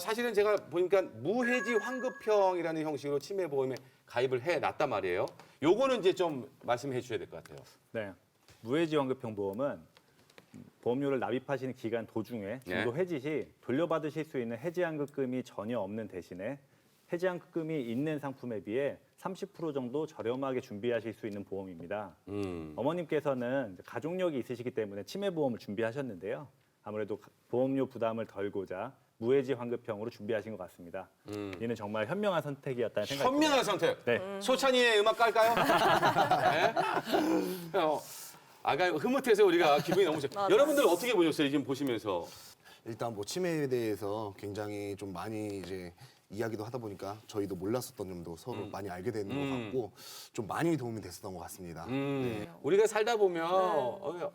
사실은 제가 보니까 무해지 환급형이라는 형식으로 치매보험에 가입을 해 놨단 말이에요. 요거는 이제 좀 말씀해 주셔야 될 것 같아요. 네, 무해지 환급형 보험은 보험료를 납입하시는 기간 도중에 중도 해지 시 돌려받으실 수 있는 해지환급금이 전혀 없는 대신에 해지환급금이 있는 상품에 비해 30% 정도 저렴하게 준비하실 수 있는 보험입니다. 어머님께서는 가족력이 있으시기 때문에 치매보험을 준비하셨는데요. 아무래도 보험료 부담을 덜고자 무해지 환급형으로 준비하신 것 같습니다. 이는 정말 현명한 선택이었다는 생각이 듭니다. 현명한 선택. 네. 소찬이의 음악 깔까요? 네? 아까 흐뭇해서 우리가 기분이 너무 좋아요. 여러분들 어떻게 보셨어요? 지금 보시면서. 일단 뭐 치매에 대해서 굉장히 좀 많이 이제 이야기도 하다 보니까 저희도 몰랐었던 점도 서로 많이 알게 되는 것 같고 좀 많이 도움이 됐었던 것 같습니다. 네. 우리가 살다 보면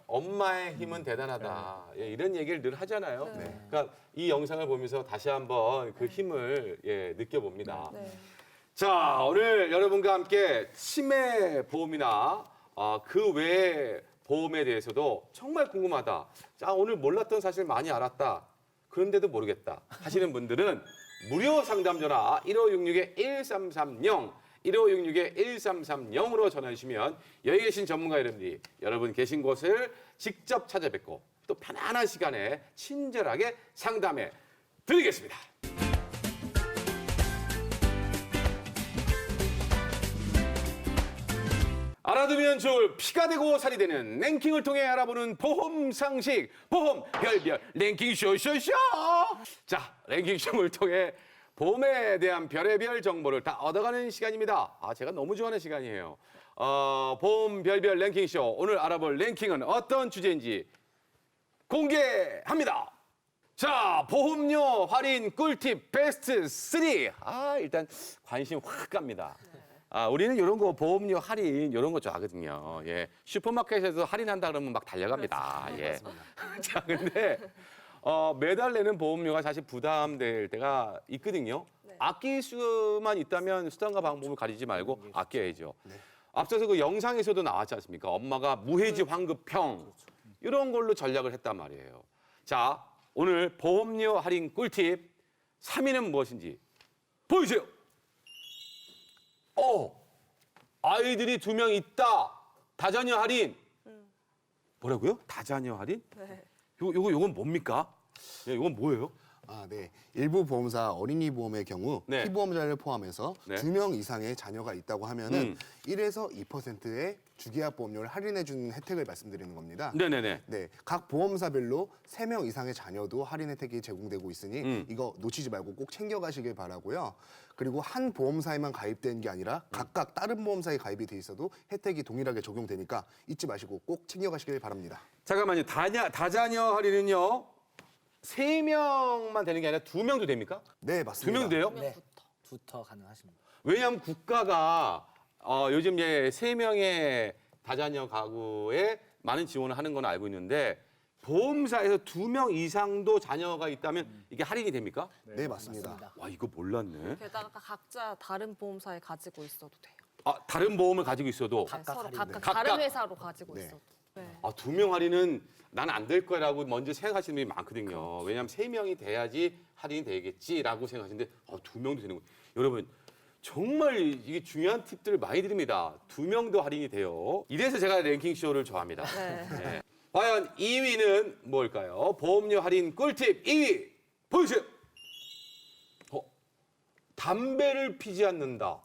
엄마의 힘은 대단하다. 예, 이런 얘기를 늘 하잖아요. 네. 그러니까 이 영상을 보면서 다시 한번 그 힘을 느껴봅니다. 네. 자, 오늘 여러분과 함께 치매 보험이나 그 외의 보험에 대해서도 정말 궁금하다. 자, 오늘 몰랐던 사실 많이 알았다. 그런데도 모르겠다 하시는 분들은 무료 상담 전화 1566-1330 1566-1330으로 전화 주시면 여기 계신 전문가 여러분들이 여러분 계신 곳을 직접 찾아뵙고 또 편안한 시간에 친절하게 상담해 드리겠습니다. 알아두면 좋을 피가 되고 살이 되는 랭킹을 통해 알아보는 보험 상식, 보험 별별 랭킹 쇼쇼쇼. 자, 랭킹 쇼를 통해 보험에 대한 별의별 정보를 다 얻어가는 시간입니다. 제가 너무 좋아하는 시간이에요. 보험 별별 랭킹 쇼. 오늘 알아볼 랭킹은 어떤 주제인지 공개합니다. 자, 보험료 할인 꿀팁 베스트 3. 일단 관심 확 갑니다. 우리는 이런 거 보험료 할인 이런 거 좋아하거든요. 예. 슈퍼마켓에서 할인한다 그러면 막 달려갑니다. 예. 자, 근데 매달 내는 보험료가 사실 부담될 때가 있거든요. 아낄 수만 있다면 수단과 방법을 가리지 말고 아껴야죠. 앞서서 그 영상에서도 나왔지 않습니까? 엄마가 무해지 환급형 이런 걸로 전략을 했단 말이에요. 자, 오늘 보험료 할인 꿀팁 3위는 무엇인지 보여주세요. 아이들이 2명 있다. 다자녀 할인. 뭐라고요? 다자녀 할인? 네. 요건 뭡니까? 예, 이건 뭐예요? 네. 일부 보험사 어린이 보험의 경우 네. 피보험자를 포함해서 네. 2명 이상의 자녀가 있다고 하면은 1에서 2%의 주기약 보험료를 할인해 주는 혜택을 말씀드리는 겁니다. 네네네. 네, 각 보험사별로 3명 이상의 자녀도 할인 혜택이 제공되고 있으니 이거 놓치지 말고 꼭 챙겨가시길 바라고요. 그리고 한 보험사에만 가입된 게 아니라 각각 다른 보험사에 가입이 돼 있어도 혜택이 동일하게 적용되니까 잊지 마시고 꼭 챙겨가시길 바랍니다. 잠깐만요. 다자녀 할인은요. 3명만 되는 게 아니라 2명도 됩니까? 네, 맞습니다. 2명 돼요? 네, 부터 가능하십니다. 왜냐하면 국가가 요즘 이제 3명의 다자녀 가구에 많은 지원을 하는 건 알고 있는데 보험사에서 2명 이상도 자녀가 있다면 이게 할인이 됩니까? 네, 맞습니다. 와, 이거 몰랐네. 게다가 각자 다른 보험사에 가지고 있어도 돼요. 다른 보험을 가지고 있어도 네, 각각 서로 할인. 각각 각각. 다른 회사로 가지고 네. 있어도. 네. 2명 할인은 난 안 될 거라고 먼저 생각하시는 분이 많거든요. 왜냐하면 3명이 돼야지 할인이 되겠지라고 생각하시는데 2명도 되는 거예요. 여러분 정말 이게 중요한 팁들을 많이 드립니다. 2명도 할인이 돼요. 이래서 제가 랭킹쇼를 좋아합니다. 네. 네. 과연 2위는 뭘까요? 보험료 할인 꿀팁 2위 보여주세요. 담배를 피지 않는다.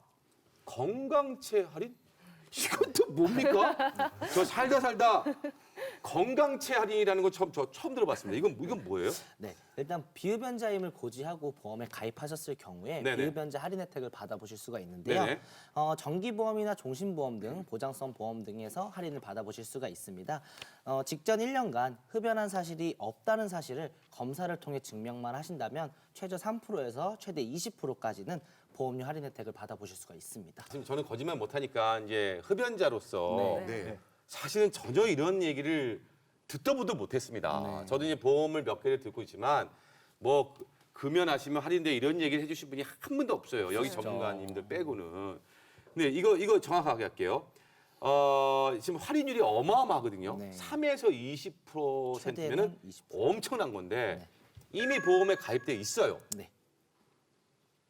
건강체 할인? 이건 또 뭡니까? 저 살다 건강체 할인이라는 거 처음 들어봤습니다. 이건 뭐예요? 네, 일단 비흡연자임을 고지하고 보험에 가입하셨을 경우에 네네. 비흡연자 할인 혜택을 받아보실 수가 있는데요. 네네. 정기보험이나 종신보험 등 보장성 보험 등에서 할인을 받아보실 수가 있습니다. 직전 1년간 흡연한 사실이 없다는 사실을 검사를 통해 증명만 하신다면 최저 3%에서 최대 20%까지는 보험료 할인 혜택을 받아보실 수가 있습니다. 지금 저는 거짓말 못하니까 이제 흡연자로서 네. 사실은 전혀 이런 얘기를 듣도 보도 못했습니다. 저도 이제 보험을 몇 개를 듣고 있지만 뭐 금연하시면 할인돼 이런 얘기를 해주신 분이 한 분도 없어요. 여기 전문가님들 빼고는. 근데 이거 정확하게 할게요. 지금 할인율이 어마어마하거든요. 네. 3에서 20%면은 최대는 20%. 엄청난 건데 이미 보험에 가입돼 있어요. 네.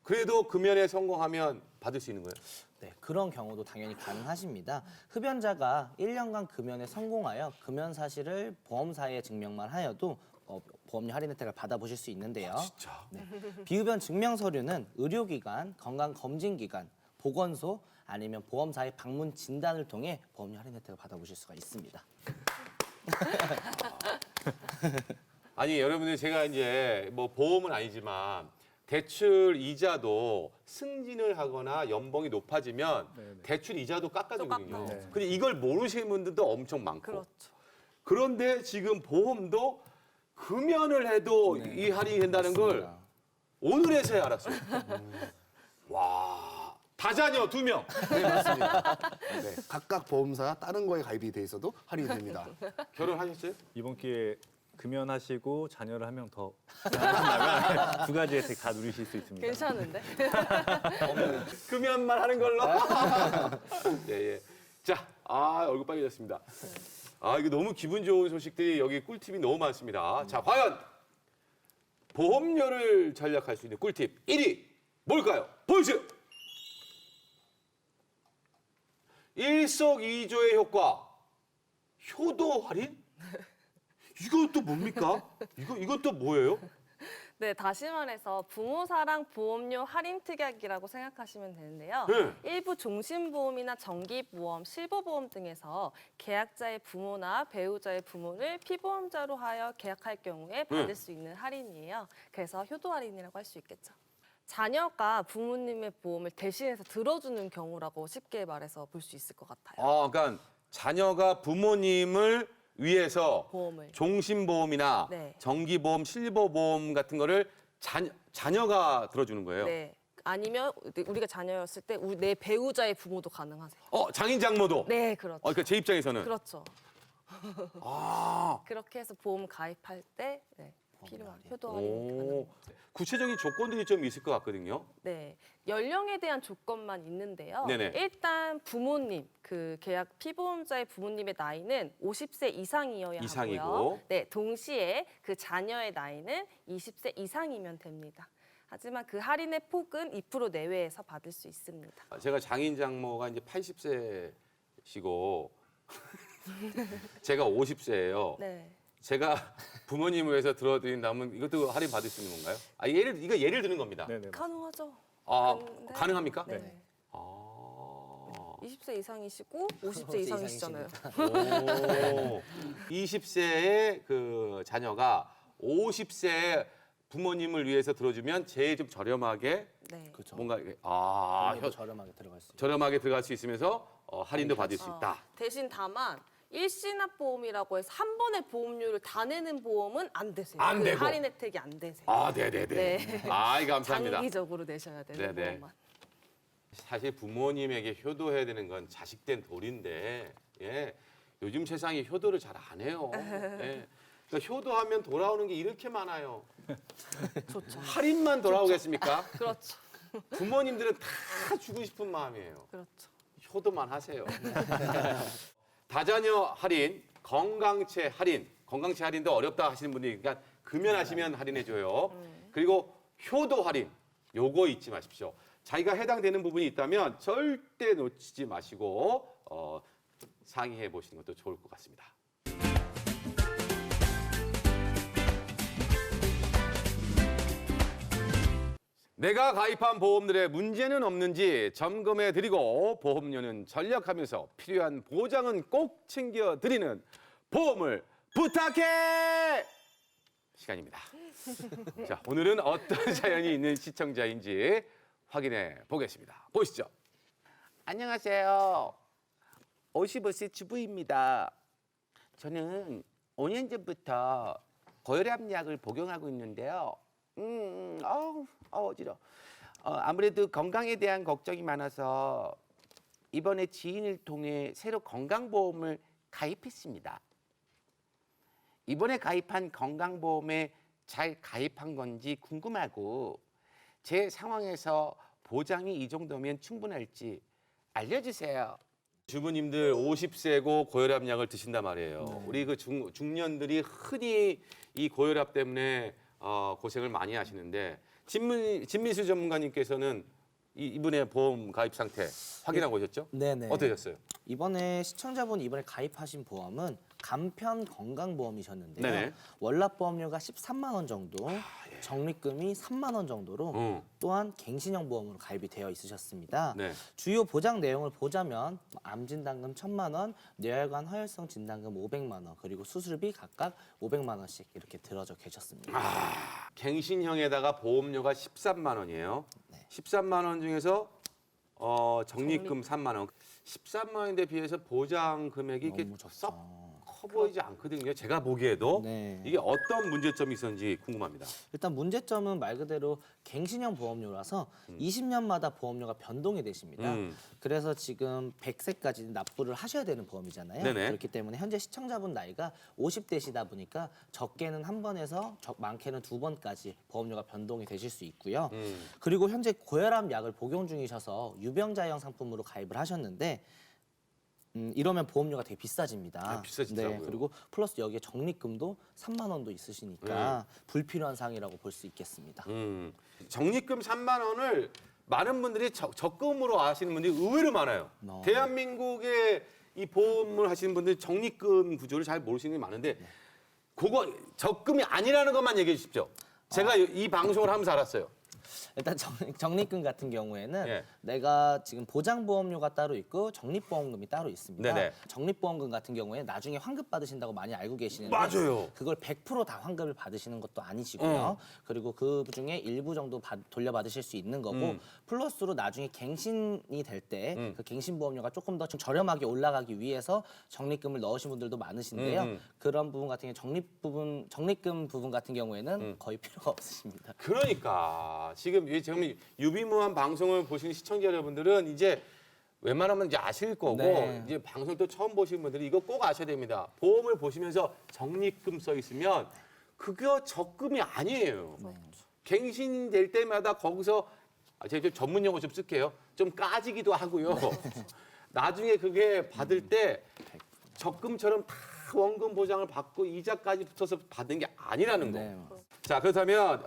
그래도 금연에 성공하면 받을 수 있는 거예요? 네, 그런 경우도 당연히 가능하십니다. 흡연자가 1년간 금연에 성공하여 금연 사실을 보험사에 증명만 하여도 보험료 할인 혜택을 받아보실 수 있는데요. 진짜? 네. 비흡연 증명 서류는 의료기관, 건강검진기관, 보건소 아니면 보험사의 방문 진단을 통해 보험료 할인 혜택을 받아보실 수가 있습니다. 아니 여러분들 제가 이제 뭐 보험은 아니지만 대출 이자도 승진을 하거나 연봉이 높아지면 대출 이자도 깎아주거든요. 또 깎아요. 근데 이걸 모르시는 분들도 엄청 많고. 그렇죠. 그런데 지금 보험도 금연을 해도 이 할인이 된다는 걸 맞습니다. 오늘에서야 알았어요. 와, 다자녀 2명. 네, 맞습니다. 네, 각각 보험사 다른 거에 가입이 돼 있어도 할인이 됩니다. 결혼하셨어요? 이번 기회에 금연하시고 자녀를 한 명 더 낳으신다면 2가지 혜택 다 누리실 수 있습니다. 괜찮은데? 금연만 하는 걸로. 예. 자, 얼굴 빨개졌습니다. 이거 너무 기분 좋은 소식들이 여기 꿀팁이 너무 많습니다. 자, 과연 보험료를 절약할 수 있는 꿀팁 1위 뭘까요? 보여주세요. 일석이조의 효과. 효도 할인? 이건 또 뭡니까? 이건 또 뭐예요? 네, 다시 말해서 부모사랑 보험료 할인 특약이라고 생각하시면 되는데요. 네. 일부 종신보험이나 정기보험, 실버보험 등에서 계약자의 부모나 배우자의 부모를 피보험자로 하여 계약할 경우에 받을 수 있는 할인이에요. 그래서 효도 할인이라고 할 수 있겠죠. 자녀가 부모님의 보험을 대신해서 들어주는 경우라고 쉽게 말해서 볼 수 있을 것 같아요. 그러니까 자녀가 부모님을 위해서 보험을. 종신보험이나 네. 정기보험, 실버보험 같은 거를 자녀가 들어주는 거예요. 네. 아니면 우리가 자녀였을 때 내 배우자의 부모도 가능하세요. 장인 장모도. 네, 그렇죠. 그러니까 제 입장에서는. 그렇죠. 아. 그렇게 해서 보험 가입할 때 필요한 효도 할인이 가능합니다. 오. 구체적인 조건들이 좀 있을 것 같거든요. 네, 연령에 대한 조건만 있는데요. 네네. 일단 부모님, 그 계약 피보험자의 부모님의 나이는 50세 이상이어야 이상이고. 하고요. 네, 동시에 그 자녀의 나이는 20세 이상이면 됩니다. 하지만 그 할인의 폭은 2% 내외에서 받을 수 있습니다. 제가 장인 장모가 이제 80세시고 제가 50세예요. 네. 제가 부모님을 위해서 들어드린다면 이것도 할인 받을 수 있는 건가요? 이거 예를 드는 겁니다. 네네. 가능하죠. 근데 가능합니까? 네. 아. 20세 이상이시고 50세 이상이시잖아요. 20세의 그 자녀가 50세 부모님을 위해서 들어주면 제일 좀 저렴하게 네. 그렇죠. 뭔가 저렴하게 들어갈 수 있어요. 저렴하게 들어갈 수 있으면서 할인도 받을 수 있다. 대신 다만 일시납보험이라고 해서 한 번에 보험료를 다 내는 보험은 안 되세요. 안 그 되고. 할인 혜택이 안 되세요. 네네네. 네. 감사합니다. 장기적으로 내셔야 되는 네네. 보험만. 사실 부모님에게 효도해야 되는 건 자식된 도리인데, 예. 요즘 세상에 효도를 잘 안 해요. 예. 그러니까 효도하면 돌아오는 게 이렇게 많아요. 좋죠. 할인만 돌아오겠습니까? 그렇죠. 부모님들은 다 주고 싶은 마음이에요. 그렇죠. 효도만 하세요. 다자녀 할인, 건강체 할인. 건강체 할인도 어렵다 하시는 분들이 그러니까 금연하시면 할인해줘요. 그리고 효도 할인. 요거 잊지 마십시오. 자기가 해당되는 부분이 있다면 절대 놓치지 마시고 상의해 보시는 것도 좋을 것 같습니다. 내가 가입한 보험들의 문제는 없는지 점검해 드리고 보험료는 절약하면서 필요한 보장은 꼭 챙겨 드리는 보험을 부탁해 시간입니다. 자, 오늘은 어떤 사연이 있는 시청자인지 확인해 보겠습니다. 보시죠. 안녕하세요. 55세 주부입니다. 저는 5년 전부터 고혈압 약을 복용하고 있는데요. 어지러워. 아무래도 건강에 대한 걱정이 많아서 이번에 지인을 통해 새로 건강보험을 가입했습니다. 이번에 가입한 건강보험에 잘 가입한 건지 궁금하고 제 상황에서 보장이 이 정도면 충분할지 알려주세요. 주부님들 50세고 고혈압 약을 드신단 말이에요. 우리 그 중년들이 흔히 이 고혈압 때문에 고생을 많이 하시는데 진미수 전문가님께서는 이분의 보험 가입 상태 확인하고 오셨죠? 네네. 어떠셨어요? 이번에 시청자분이 이번에 가입하신 보험은 간편 건강보험이셨는데요. 네네. 월납보험료가 13만 원 정도, 적립금이 3만 원 정도로 또한 갱신형 보험으로 가입이 되어 있으셨습니다. 네. 주요 보장 내용을 보자면 암 진단금 1,000만 원, 뇌혈관 허혈성 진단금 500만 원, 그리고 수술비 각각 500만 원씩 이렇게 들어져 계셨습니다. 갱신형에다가 보험료가 13만 원이에요. 네. 13만 원 중에서 적립금 3만 원. 13만 원인데 비해서 보장 금액이 이렇게 너무 적죠. 썩 커 보이지 않거든요. 제가 보기에도 네. 이게 어떤 문제점이 있었는지 궁금합니다. 일단 문제점은 말 그대로 갱신형 보험료라서 20년마다 보험료가 변동이 되십니다. 그래서 지금 100세까지 납부를 하셔야 되는 보험이잖아요. 네네. 그렇기 때문에 현재 시청자분 나이가 50대시다 보니까 적게는 한 번에서 많게는 2번까지 보험료가 변동이 되실 수 있고요. 그리고 현재 고혈압 약을 복용 중이셔서 유병자형 상품으로 가입을 하셨는데 이러면 보험료가 되게 비싸집니다. 비싸지더라고요. 네, 그리고 플러스 여기에 적립금도 3만 원도 있으시니까 불필요한 사항이라고 볼 수 있겠습니다. 적립금 3만 원을 많은 분들이 적금으로 아시는 분들이 의외로 많아요. 대한민국의 이 보험을 하시는 분들이 적립금 구조를 잘 모르시는 게 많은데 그거 적금이 아니라는 것만 얘기해 주십시오. 제가 이 방송을 하면서 알았어요. 일단 적립금 같은 경우에는 예. 내가 지금 보장보험료가 따로 있고 적립보험금이 따로 있습니다. 네네. 적립보험금 같은 경우에 나중에 환급 받으신다고 많이 알고 계시는데 맞아요. 그걸 100% 다 환급을 받으시는 것도 아니시고요. 그리고 그 중에 일부 정도 돌려받으실 수 있는 거고 플러스로 나중에 갱신이 될 때 그 갱신보험료가 조금 더 저렴하게 올라가기 위해서 적립금을 넣으신 분들도 많으신데요. 그런 부분 같은 경우 적립금 부분 같은 경우에는 거의 필요가 없으십니다. 그러니까 지금 지금 유비무한 방송을 보시는 시청자 여러분들은 이제 웬만하면 이제 아실 거고 네. 이제 방송 또 처음 보시는 분들이 이거 꼭 아셔야 됩니다. 보험을 보시면서 적립금 써 있으면 그거 적금이 아니에요. 갱신될 때마다 거기서 제가 좀 전문 용어 좀 쓸게요. 좀 까지기도 하고요. 나중에 그게 받을 때 적금처럼 다 원금 보장을 받고 이자까지 붙어서 받는 게 아니라는 거. 네. 자, 그렇다면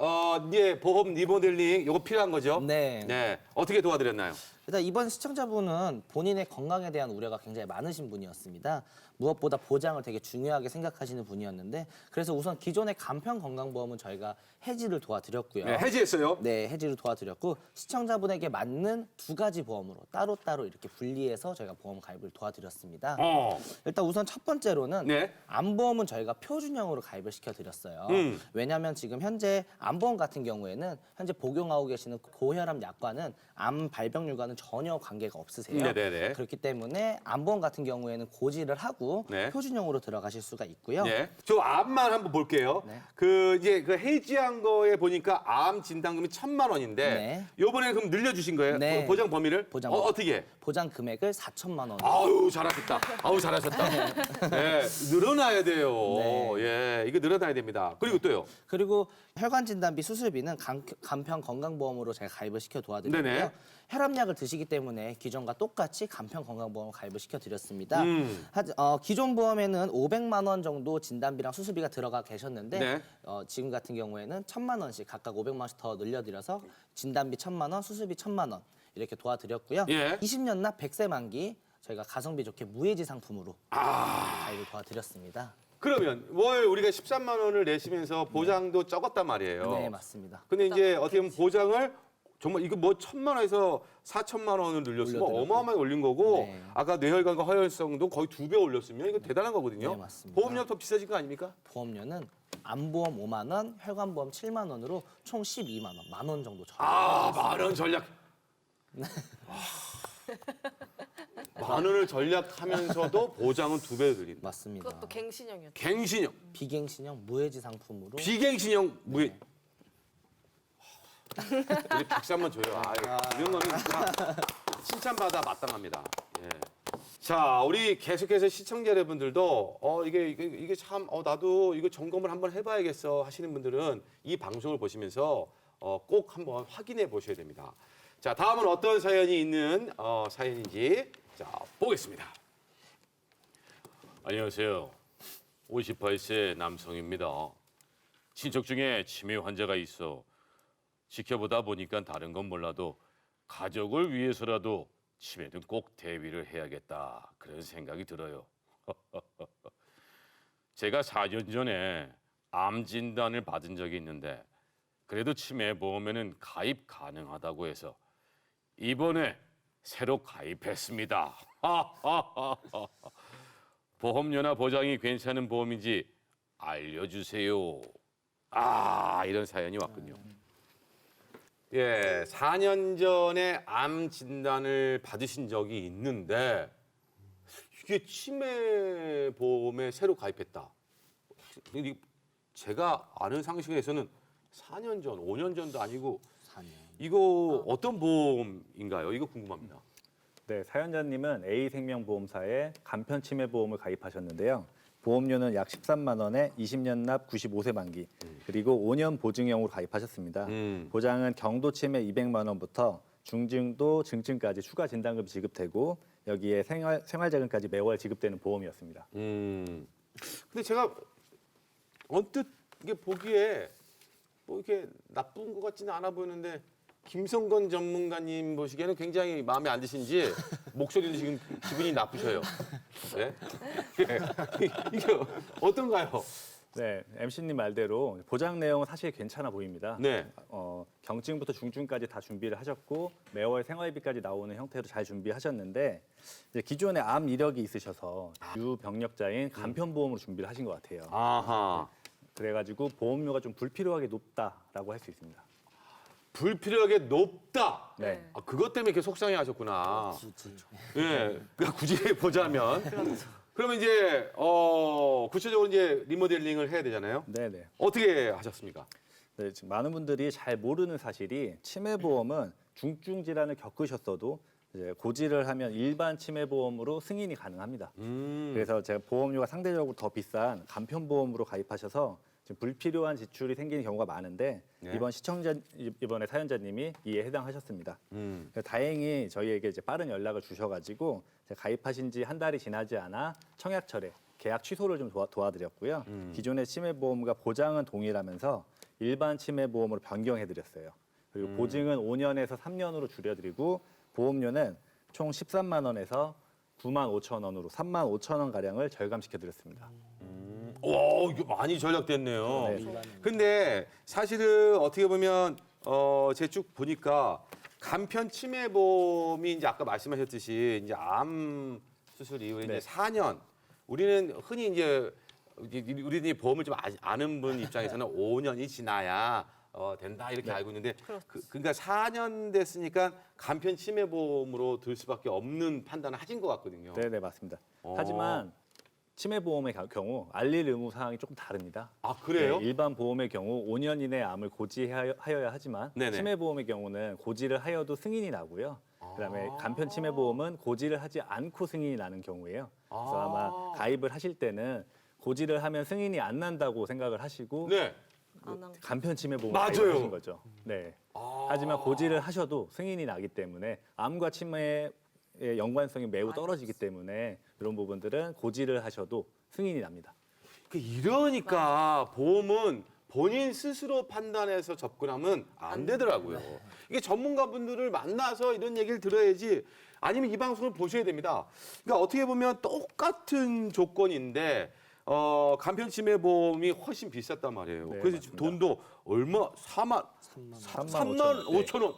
이제 보험 리모델링 이거 필요한 거죠? 네. 네. 어떻게 도와드렸나요? 일단 이번 시청자분은 본인의 건강에 대한 우려가 굉장히 많으신 분이었습니다. 무엇보다 보장을 되게 중요하게 생각하시는 분이었는데 그래서 우선 기존의 간편 건강보험은 저희가 해지를 도와드렸고요. 네, 해지했어요. 네, 해지를 도와드렸고 시청자분에게 맞는 두 가지 보험으로 따로따로 이렇게 분리해서 저희가 보험 가입을 도와드렸습니다. 일단 우선 첫 번째로는 네. 암보험은 저희가 표준형으로 가입을 시켜드렸어요. 왜냐하면 지금 현재 암보험 같은 경우에는 현재 복용하고 계시는 고혈압 약과는 암 발병률과는 전혀 관계가 없으세요. 네네네. 그렇기 때문에 암보험 같은 경우에는 고지를 하고 네. 표준형으로 들어가실 수가 있고요. 네. 저 암만 한번 볼게요. 네. 그 이제 그 해지한 거에 보니까 암 진단금이 1,000만 원인데 네. 요번에 그럼 늘려주신 거예요? 네. 보장 범위를? 보장 어떻게? 보장 금액을 4천만 원. 아유 잘하셨다. 아우 잘하셨다. 네, 늘어나야 돼요. 네. 예, 이거 늘어나야 됩니다. 그리고 또요. 그리고 혈관 진단비 수술비는 간편 건강보험으로 제가 가입을 시켜 도와드리고요. 네네. 혈압약을 드시기 때문에 기존과 똑같이 간편 건강보험 가입을 시켜 드렸습니다. 기존 보험에는 500만 원 정도 진단비랑 수술비가 들어가 계셨는데 네. 지금 같은 경우에는 1,000만 원씩 각각 500만 원씩 더 늘려드려서 진단비 1,000만 원, 수술비 1,000만 원 이렇게 도와드렸고요. 예. 20년 납 100세 만기 저희가 가성비 좋게 무해지 상품으로 가입을 도와드렸습니다. 그러면 월 우리가 13만 원을 내시면서 보장도 적었단 말이에요. 네, 맞습니다. 근데 이제 어떻게 보면 보장을 정말 이거 뭐 1,000만 원에서 4천만 원을 늘렸으면 올려드렸고. 어마어마하게 올린 거고 네. 아까 뇌혈관과 허혈성도 거의 2배 올렸으면 이거 대단한 거거든요. 네, 맞습니다. 보험료 더 비싸진 거 아닙니까? 보험료는 암보험 5만 원, 혈관보험 7만 원으로 총 12만 원, 만 원 정도 저렴. 만 원 전략. 만 원을 전략하면서도 보장은 2배 늘린다. 맞습니다. 그것도 갱신형이었죠. 갱신형, 비갱신형 무해지 상품으로 비갱신형 무해. 우리 박수 한번 줘요. 이런 거는 진짜 칭찬받아 마땅합니다. 예. 자, 우리 계속해서 시청자 여러분들도 이게 참 나도 이거 점검을 한번 해봐야겠어 하시는 분들은 이 방송을 보시면서 꼭 한번 확인해 보셔야 됩니다. 자, 다음은 어떤 사연이 있는 사연인지 자 보겠습니다. 안녕하세요. 58세 남성입니다. 친척 중에 치매 환자가 있어 지켜보다 보니까 다른 건 몰라도 가족을 위해서라도 치매는 꼭 대비를 해야겠다 그런 생각이 들어요. 제가 4년 전에 암 진단을 받은 적이 있는데 그래도 치매 보험에는 가입 가능하다고 해서 이번에 새로 가입했습니다. 보험료나 보장이 괜찮은 보험인지 알려주세요. 이런 사연이 왔군요. 예, 4년 전에 암 진단을 받으신 적이 있는데 이게 치매 보험에 새로 가입했다. 제가 아는 상식에서는 4년 전, 5년 전도 아니고 4년. 이거 어떤 보험인가요? 이거 궁금합니다. 네, 사연자님은 A생명보험사에 간편치매보험을 가입하셨는데요. 보험료는 약 13만 원에 20년 납 95세 만기, 그리고 5년 보증형으로 가입하셨습니다. 보장은 경도치매 200만 원부터 중증도 증증까지 추가 진단금 지급되고 여기에 생활자금까지 매월 지급되는 보험이었습니다. 근데 제가 언뜻 이게 보기에 뭐 이렇게 나쁜 것 같지는 않아 보이는데 김성건 전문가님 보시기에는 굉장히 마음에 안 드신지 목소리도 지금 기분이 나쁘셔요. 네? 이게 어떤가요? 네, MC님 말대로 보장 내용은 사실 괜찮아 보입니다. 네. 경증부터 중증까지 다 준비를 하셨고 매월 생활비까지 나오는 형태로 잘 준비하셨는데 이제 기존에 암 이력이 있으셔서 유병력자인 간편보험으로 준비를 하신 것 같아요. 아하. 그래가지고 보험료가 좀 불필요하게 높다라고 할 수 있습니다. 불필요하게 높다. 네. 아, 그것 때문에 이렇게 속상해하셨구나. 예, 그러니까 굳이 보자면. 그러면 이제 구체적으로 이제 리모델링을 해야 되잖아요. 네네. 어떻게 하셨습니까? 네, 지금 많은 분들이 잘 모르는 사실이 치매보험은 중증 질환을 겪으셨어도 이제 고지를 하면 일반 치매보험으로 승인이 가능합니다. 그래서 제가 보험료가 상대적으로 더 비싼 간편보험으로 가입하셔서 지금 불필요한 지출이 생기는 경우가 많은데 네. 이번에 사연자님이 이에 해당하셨습니다. 그래서 다행히 저희에게 이제 빠른 연락을 주셔가지고 제가 가입하신 지 한 달이 지나지 않아 청약 철회, 계약 취소를 좀 도와드렸고요. 기존의 치매보험과 보장은 동일하면서 일반 치매보험으로 변경해드렸어요. 그리고 보증은 5년에서 3년으로 줄여드리고 보험료는 총 13만 원에서 9만 5천 원으로 3만 5천 원 가량을 절감시켜드렸습니다. 오, 이거 많이 전략됐네요. 네. 근데 사실은 어떻게 보면 제 쭉 보니까 간편 치매보험이 이제 아까 말씀하셨듯이 이제 암 수술 이후에 네. 이제 4년 우리는 흔히 이제 우리는 이 보험을 좀 아는 분 입장에서는 5년이 지나야 된다 이렇게 알고 있는데 그러니까 4년 됐으니까 간편 치매보험으로 들 수밖에 없는 판단을 하신 것 같거든요. 네, 맞습니다. 하지만 치매보험의 경우 알릴 의무 사항이 조금 다릅니다. 아, 그래요? 네, 일반 보험의 경우 5년 이내 암을 고지하여야 하지만 네네. 치매보험의 경우는 고지를 하여도 승인이 나고요. 그다음에 간편 치매보험은 고지를 하지 않고 승인이 나는 경우예요. 그래서 아마 가입을 하실 때는 고지를 하면 승인이 안 난다고 생각을 하시고 네. 간편 치매보험 맞아요. 가입하신 거죠. 네. 하지만 고지를 하셔도 승인이 나기 때문에 암과 치매의 연관성이 매우 떨어지기 때문에 이런 부분들은 고지를 하셔도 승인이 납니다. 이러니까 보험은 본인 스스로 판단해서 접근하면 안 되더라고요. 이게 전문가분들을 만나서 이런 얘기를 들어야지 아니면 이 방송을 보셔야 됩니다. 그러니까 어떻게 보면 똑같은 조건인데 간편 치매보험이 훨씬 비쌌단 말이에요. 네, 그래서 지금 맞습니다. 돈도 얼마? 3만 5천 원.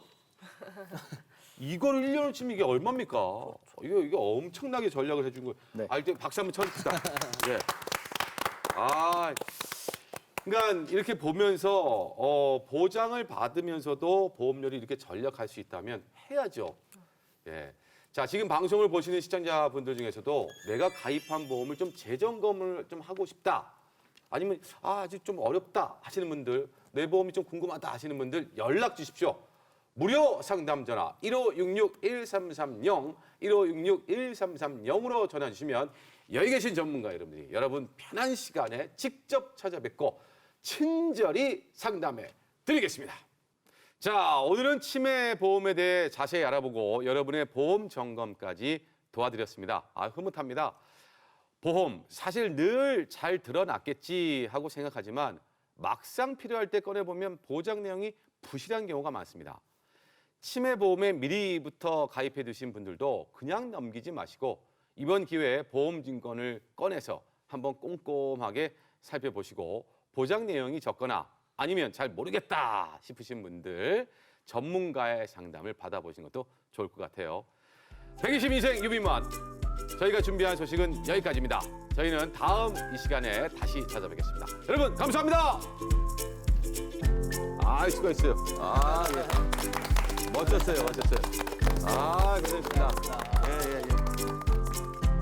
이거를 1년을 치면 이게 얼마입니까? 이거 엄청나게 전략을 해준 거예요. 네. 아, 이제 박수 한번 쳐줍시다. 예. 아, 그러니까 이렇게 보면서 보장을 받으면서도 보험료를 이렇게 전략할 수 있다면 해야죠. 예. 자, 지금 방송을 보시는 시청자분들 중에서도 내가 가입한 보험을 좀 재점검을 좀 하고 싶다. 아니면 아직 좀 어렵다 하시는 분들, 내 보험이 좀 궁금하다 하시는 분들 연락 주십시오. 무료 상담 전화 1566-1330, 1566-1330으로 전화 주시면 여기 계신 전문가 여러분들이 여러분 편한 시간에 직접 찾아뵙고 친절히 상담해 드리겠습니다. 자, 오늘은 치매 보험에 대해 자세히 알아보고 여러분의 보험 점검까지 도와드렸습니다. 아, 흐뭇합니다. 보험 사실 늘 잘 드러났겠지 하고 생각하지만 막상 필요할 때 꺼내보면 보장 내용이 부실한 경우가 많습니다. 치매 보험에 미리부터 가입해 두신 분들도 그냥 넘기지 마시고 이번 기회에 보험 증권을 꺼내서 한번 꼼꼼하게 살펴보시고 보장 내용이 적거나 아니면 잘 모르겠다 싶으신 분들 전문가의 상담을 받아보시는 것도 좋을 것 같아요. 122생 유비무한 저희가 준비한 소식은 여기까지입니다. 저희는 다음 이 시간에 다시 찾아뵙겠습니다. 여러분 감사합니다. 수고했어요. 예. 멋졌어요. 아, 고생했습니다. 예.